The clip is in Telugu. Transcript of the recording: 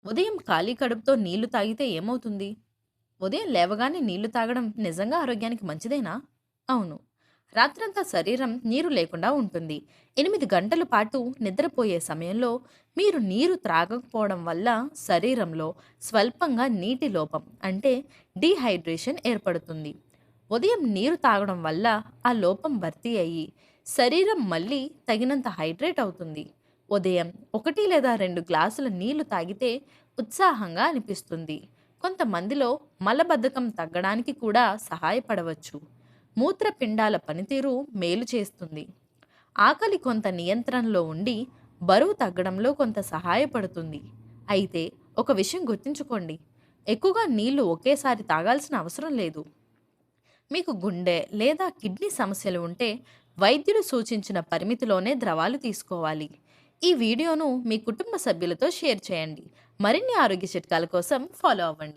ఉదయం ఖాళీ కడుపుతో నీళ్లు తాగితే ఏమవుతుంది? ఉదయం లేవగానే నీళ్లు తాగడం నిజంగా ఆరోగ్యానికి మంచిదేనా? అవును. రాత్రంతా శరీరం నీరు లేకుండా ఉంటుంది. 8 గంటల పాటు నిద్రపోయే సమయంలో మీరు నీరు త్రాగకపోవడం వల్ల శరీరంలో స్వల్పంగా నీటి లోపం అంటే డీహైడ్రేషన్ ఏర్పడుతుంది. ఉదయం నీరు తాగడం వల్ల ఆ లోపం భర్తీ అయ్యి శరీరం మళ్ళీ తగినంత హైడ్రేట్ అవుతుంది. ఉదయం 1 లేదా 2 గ్లాసుల నీళ్లు తాగితే ఉత్సాహంగా అనిపిస్తుంది. కొంతమందిలో మలబద్ధకం తగ్గడానికి కూడా సహాయపడవచ్చు. మూత్రపిండాల పనితీరు మేలు చేస్తుంది. ఆకలి కొంత నియంత్రణలో ఉండి బరువు తగ్గడంలో కొంత సహాయపడుతుంది. అయితే ఒక విషయం గుర్తుంచుకోండి, ఎక్కువగా నీళ్లు ఒకేసారి తాగాల్సిన అవసరం లేదు. మీకు గుండె లేదా కిడ్నీ సమస్యలు ఉంటే వైద్యులు సూచించిన పరిమితిలోనే ద్రవాలు తీసుకోవాలి. ఈ వీడియోను మీ కుటుంబ సభ్యులతో షేర్ చేయండి. మరిన్ని ఆరోగ్య చిట్కాల కోసం ఫాలో అవ్వండి.